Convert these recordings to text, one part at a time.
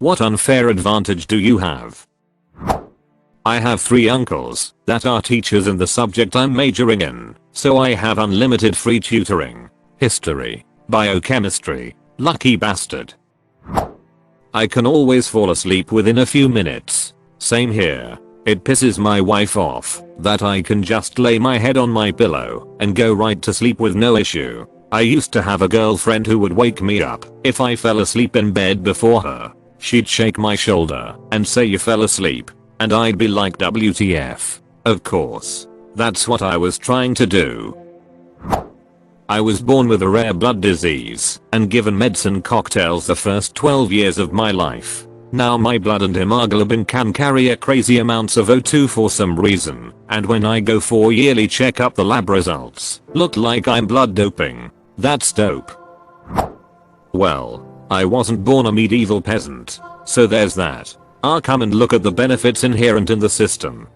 What unfair advantage do you have? I have 3 uncles that are teachers in the subject I'm majoring in, so I have unlimited free tutoring. History, biochemistry, lucky bastard. I can always fall asleep within a few minutes. Same here. It pisses my wife off that I can just lay my head on my pillow and go right to sleep with no issue. I used to have a girlfriend who would wake me up if I fell asleep in bed before her. She'd shake my shoulder and say you fell asleep, and I'd be like WTF. Of course. That's what I was trying to do. I was born with a rare blood disease and given medicine cocktails the first 12 years of my life. Now my blood and hemoglobin can carry a crazy amounts of O2 for some reason, and when I go for yearly checkup the lab results look like I'm blood doping. That's dope. Well, I wasn't born a medieval peasant, so there's that. I'll come and look at the benefits inherent in the system.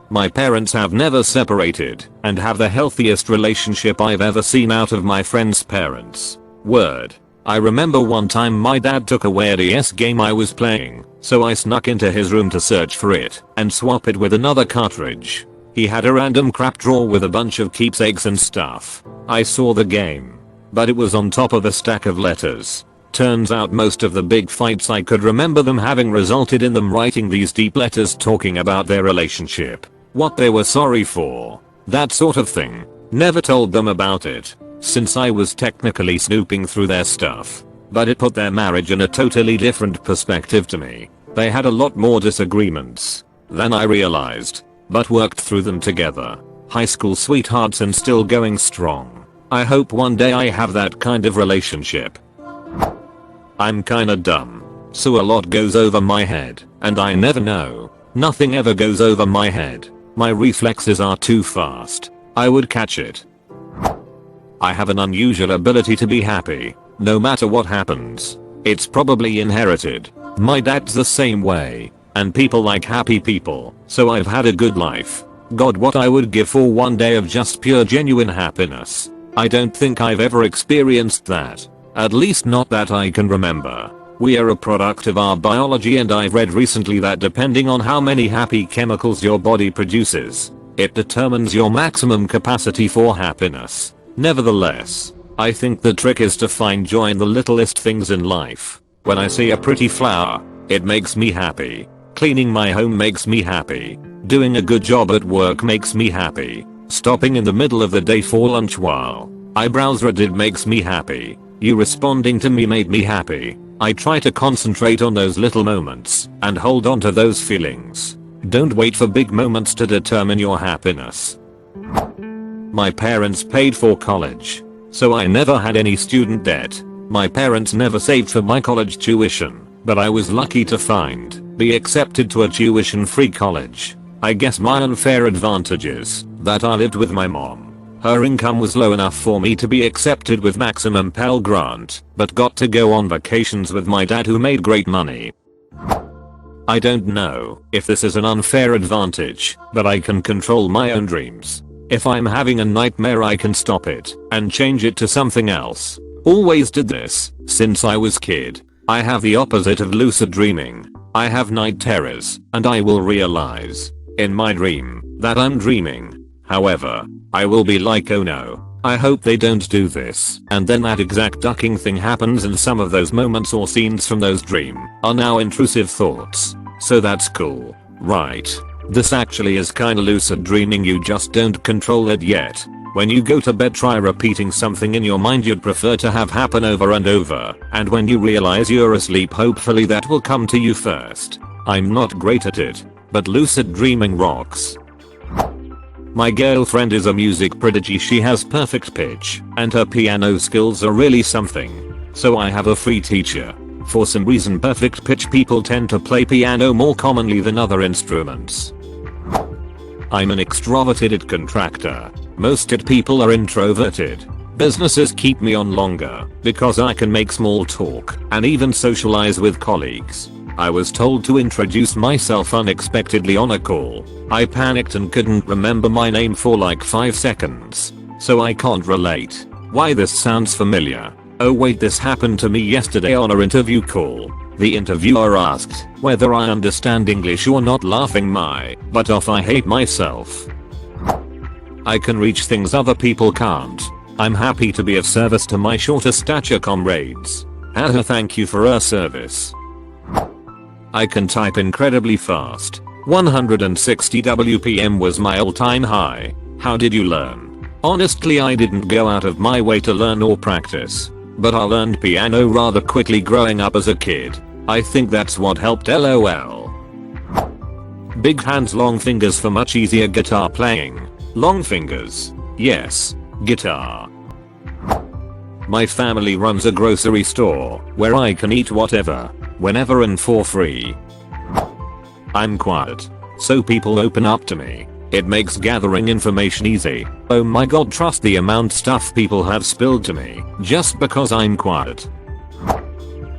My parents have never separated and have the healthiest relationship I've ever seen out of my friends' parents. Word. I remember one time my dad took away a DS game I was playing, so I snuck into his room to search for it and swap it with another cartridge. He had a random crap drawer with a bunch of keepsakes and stuff. I saw the game, but it was on top of a stack of letters. Turns out most of the big fights I could remember them having resulted in them writing these deep letters talking about their relationship, what they were sorry for, that sort of thing. Never told them about it, since I was technically snooping through their stuff, but it put their marriage in a totally different perspective to me. They had a lot more disagreements than I realized, but worked through them together. High school sweethearts and still going strong. I hope one day I have that kind of relationship. I'm kinda dumb, so a lot goes over my head, and I never know. Nothing ever goes over my head. My reflexes are too fast. I would catch it. I have an unusual ability to be happy, no matter what happens. It's probably inherited. My dad's the same way, and people like happy people, so I've had a good life. God, what I would give for one day of just pure genuine happiness. I don't think I've ever experienced that. At least not that I can remember. We are a product of our biology, and I've read recently that depending on how many happy chemicals your body produces, it determines your maximum capacity for happiness. Nevertheless, I think the trick is to find joy in the littlest things in life. When I see a pretty flower, it makes me happy. Cleaning my home makes me happy. Doing a good job at work makes me happy. Stopping in the middle of the day for lunch while I browse Reddit makes me happy. You responding to me made me happy. I try to concentrate on those little moments and hold on to those feelings. Don't wait for big moments to determine your happiness. My parents paid for college, so I never had any student debt. My parents never saved for my college tuition, but I was lucky to be accepted to a tuition-free college. I guess my unfair advantage is that I lived with my mom. Her income was low enough for me to be accepted with maximum Pell Grant, but got to go on vacations with my dad who made great money. I don't know if this is an unfair advantage, but I can control my own dreams. If I'm having a nightmare I can stop it and change it to something else. Always did this since I was kid. I have the opposite of lucid dreaming. I have night terrors, and I will realize in my dream that I'm dreaming. However, I will be like, oh no, I hope they don't do this, and then that exact ducking thing happens, and some of those moments or scenes from those dreams are now intrusive thoughts. So that's cool, right? This actually is kinda lucid dreaming, you just don't control it yet. When you go to bed, try repeating something in your mind you'd prefer to have happen over and over, and when you realize you're asleep, hopefully that will come to you first. I'm not great at it, but lucid dreaming rocks. My girlfriend is a music prodigy. She has perfect pitch, and her piano skills are really something. So I have a free teacher. For some reason, perfect pitch people tend to play piano more commonly than other instruments. I'm an extroverted contractor. Most IT people are introverted. Businesses keep me on longer because I can make small talk and even socialize with colleagues. I was told to introduce myself unexpectedly on a call. I panicked and couldn't remember my name for like 5 seconds. So I can't relate. Why this sounds familiar. Oh wait, this happened to me yesterday on our interview call. The interviewer asked whether I understand English or not, laughing my butt off. I hate myself. I can reach things other people can't. I'm happy to be of service to my shorter stature comrades. Thank you for your service. I can type incredibly fast. 160 WPM was my all-time high. How did you learn? Honestly, I didn't go out of my way to learn or practice. But I learned piano rather quickly growing up as a kid. I think that's what helped, lol. Big hands, long fingers for much easier guitar playing. Long fingers. Yes. Guitar. My family runs a grocery store where I can eat whatever, whenever and for free. I'm quiet, so people open up to me. It makes gathering information easy. Oh my god, trust the amount stuff people have spilled to me just because I'm quiet.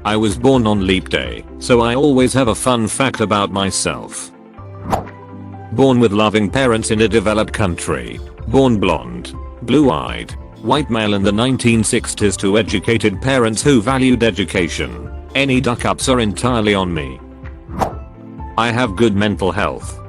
I was born on leap day, so I always have a fun fact about myself. Born with loving parents in a developed country. Born blonde, blue-eyed, white male in the 1960s to educated parents who valued education. Any duck-ups are entirely on me. I have good mental health.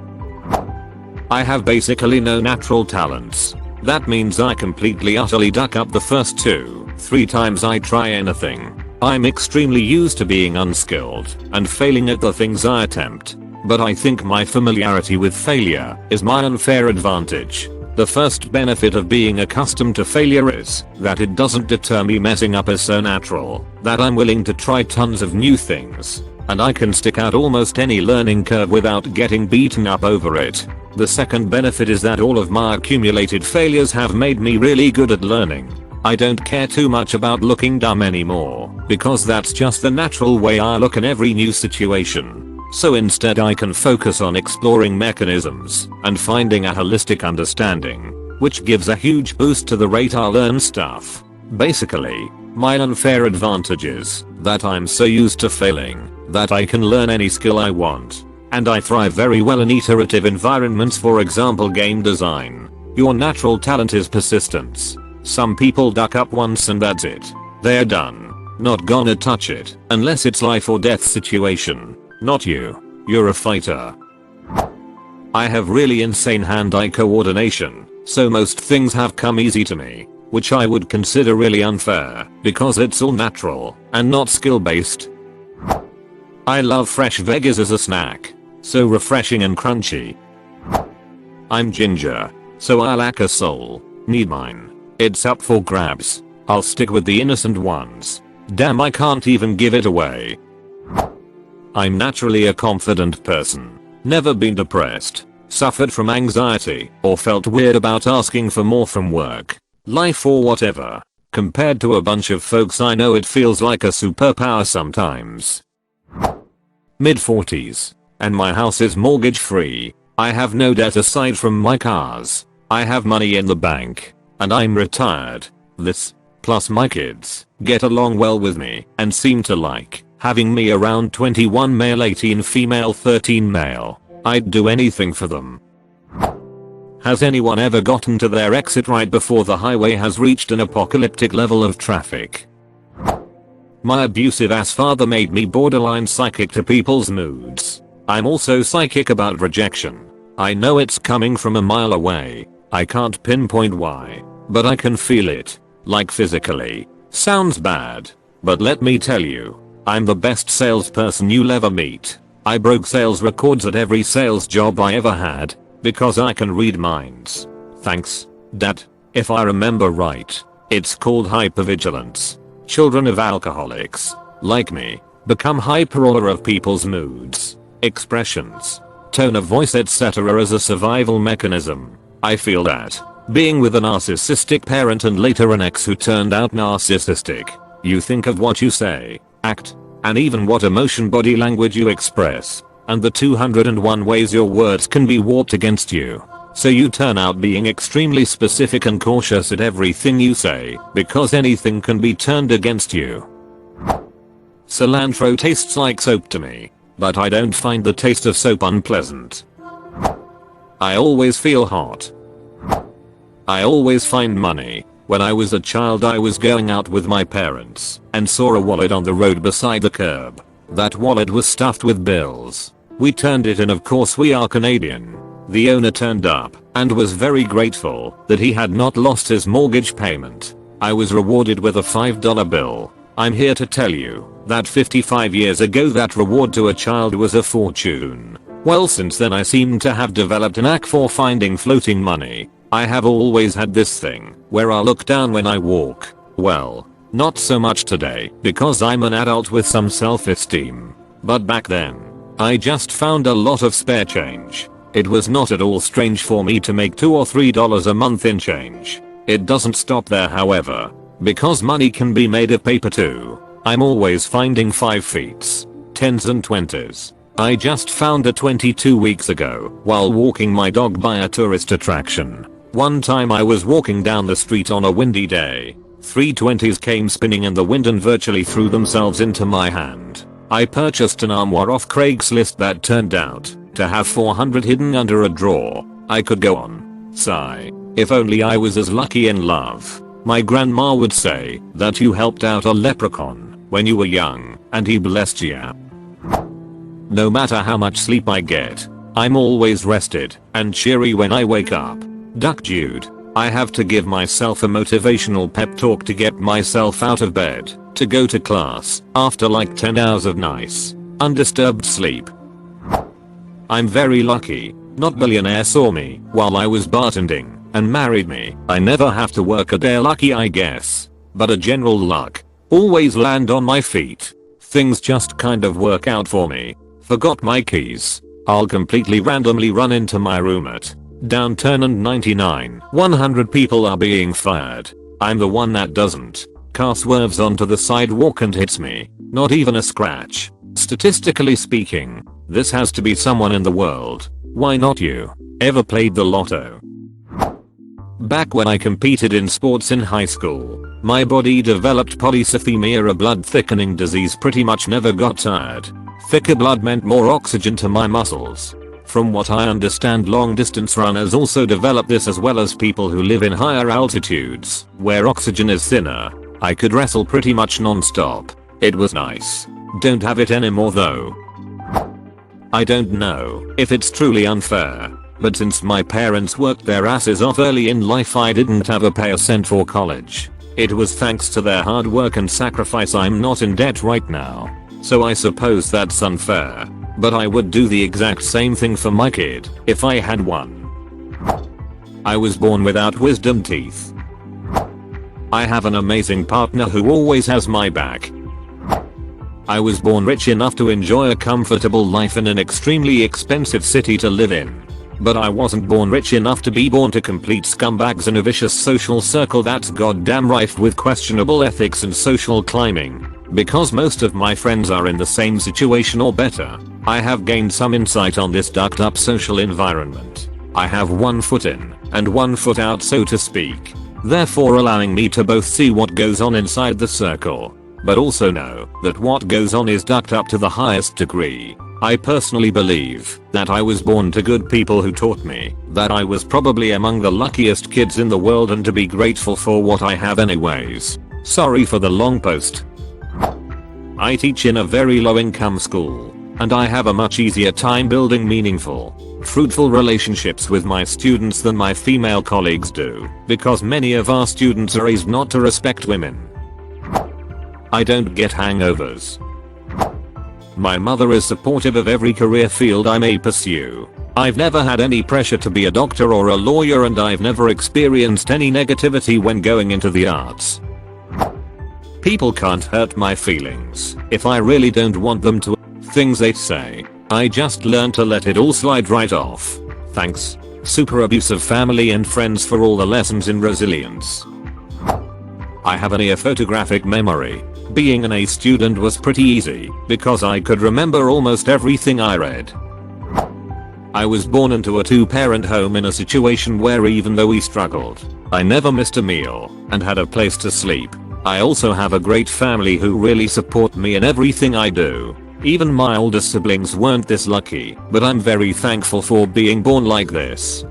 I have basically no natural talents. That means I completely utterly duck up the first 2-3 times I try anything. I'm extremely used to being unskilled and failing at the things I attempt. But I think my familiarity with failure is my unfair advantage. The first benefit of being accustomed to failure is that it doesn't deter me. Messing up is so natural that I'm willing to try tons of new things, and I can stick out almost any learning curve without getting beaten up over it. The second benefit is that all of my accumulated failures have made me really good at learning. I don't care too much about looking dumb anymore, because that's just the natural way I look in every new situation. So instead I can focus on exploring mechanisms and finding a holistic understanding, which gives a huge boost to the rate I learn stuff. Basically, my unfair advantage is that I'm so used to failing that I can learn any skill I want. And I thrive very well in iterative environments, for example game design. Your natural talent is persistence. Some people duck up once and that's it. They're done. Not gonna touch it unless it's life or death situation. Not you. You're a fighter. I have really insane hand-eye coordination, so most things have come easy to me, which I would consider really unfair because it's all natural and not skill-based. I love fresh veggies as a snack. So refreshing and crunchy. I'm ginger, so I lack a soul. Need mine. It's up for grabs. I'll stick with the innocent ones. Damn, I can't even give it away. I'm naturally a confident person. Never been depressed, suffered from anxiety, or felt weird about asking for more from work, life or whatever. Compared to a bunch of folks I know, it feels like a superpower sometimes. Mid-40s. And my house is mortgage free. I have no debt aside from my cars. I have money in the bank. And I'm retired. This, plus my kids, get along well with me and seem to like having me around. 21 male, 18 female, 13 male. I'd do anything for them. Has anyone ever gotten to their exit right before the highway has reached an apocalyptic level of traffic? My abusive ass father made me borderline psychic to people's moods. I'm also psychic about rejection. I know it's coming from a mile away. I can't pinpoint why, but I can feel it, like physically. Sounds bad, but let me tell you, I'm the best salesperson you'll ever meet. I broke sales records at every sales job I ever had, because I can read minds. Thanks, Dad. If I remember right, it's called hypervigilance. Children of alcoholics, like me, become hyper-aware of people's moods, expressions, tone of voice, etc. as a survival mechanism. I feel that, being with a narcissistic parent and later an ex who turned out narcissistic, you think of what you say, act, and even what emotion, body language you express, and the 201 ways your words can be warped against you. So you turn out being extremely specific and cautious at everything you say, because anything can be turned against you. Cilantro tastes like soap to me, but I don't find the taste of soap unpleasant. I always feel hot. I always find money. When I was a child, I was going out with my parents and saw a wallet on the road beside the curb. That wallet was stuffed with bills. We turned it in, of course we are Canadian. The owner turned up and was very grateful that he had not lost his mortgage payment. I was rewarded with a $5 bill. I'm here to tell you that 55 years ago that reward to a child was a fortune. Well, since then I seem to have developed a knack for finding floating money. I have always had this thing where I look down when I walk. Well, not so much today because I'm an adult with some self-esteem. But back then, I just found a lot of spare change. It was not at all strange for me to make $2 or $3 a month in change. It doesn't stop there, however, because money can be made of paper too. I'm always finding 5 feets, 10s and 20s. I just found a 22 weeks ago while walking my dog by a tourist attraction. One time I was walking down the street on a windy day. 3 20s came spinning in the wind and virtually threw themselves into my hand. I purchased an armoire off Craigslist that turned out to have 400 hidden under a drawer. I could go on. Sigh. If only I was as lucky in love. My grandma would say that you helped out a leprechaun when you were young and he blessed ya. No matter how much sleep I get, I'm always rested and cheery when I wake up. Duck Jude. I have to give myself a motivational pep talk to get myself out of bed to go to class after like 10 hours of nice, undisturbed sleep. I'm very lucky. Not billionaire saw me while I was bartending and married me. I never have to work a day. Lucky, I guess. But a general luck. Always land on my feet. Things just kind of work out for me. Forgot my keys. I'll completely randomly run into my room at downturn and 99. 100 people are being fired. I'm the one that doesn't. Car swerves onto the sidewalk and hits me. Not even a scratch. Statistically speaking, this has to be someone in the world. Why not you? Ever played the lotto? Back when I competed in sports in high school, my body developed polycythemia, a blood thickening disease. Pretty much never got tired. Thicker blood meant more oxygen to my muscles. From what I understand, long distance runners also develop this, as well as people who live in higher altitudes where oxygen is thinner. I could wrestle pretty much non-stop. It was nice. Don't have it anymore though. I don't know if it's truly unfair, but since my parents worked their asses off early in life, I didn't have to pay a cent for college. It was thanks to their hard work and sacrifice I'm not in debt right now. So I suppose that's unfair, but I would do the exact same thing for my kid if I had one. I was born without wisdom teeth. I have an amazing partner who always has my back. I was born rich enough to enjoy a comfortable life in an extremely expensive city to live in. But I wasn't born rich enough to be born to complete scumbags in a vicious social circle that's goddamn rife with questionable ethics and social climbing. Because most of my friends are in the same situation or better, I have gained some insight on this ducked up social environment. I have 1 foot in and 1 foot out, so to speak, therefore allowing me to both see what goes on inside the circle, but also know that what goes on is ducked up to the highest degree. I personally believe that I was born to good people who taught me that I was probably among the luckiest kids in the world and to be grateful for what I have anyways. Sorry for the long post. I teach in a very low income school, and I have a much easier time building meaningful, fruitful relationships with my students than my female colleagues do, because many of our students are raised not to respect women. I don't get hangovers. My mother is supportive of every career field I may pursue. I've never had any pressure to be a doctor or a lawyer, and I've never experienced any negativity when going into the arts. People can't hurt my feelings if I really don't want them to. Things they say, I just learn to let it all slide right off. Thanks, super abusive family and friends, for all the lessons in resilience. I have an ear photographic memory. Being an A student was pretty easy because I could remember almost everything I read. I was born into a 2-parent home in a situation where even though we struggled, I never missed a meal and had a place to sleep. I also have a great family who really support me in everything I do. Even my older siblings weren't this lucky, but I'm very thankful for being born like this.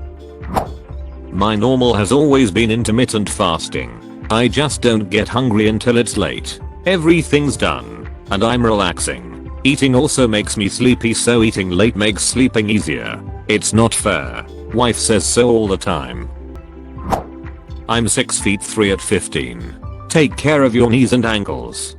My normal has always been intermittent fasting. I just don't get hungry until it's late. Everything's done, and I'm relaxing. Eating also makes me sleepy, so eating late makes sleeping easier. It's not fair. Wife says so all the time. I'm 6 feet 3 at 15. Take care of your knees and ankles.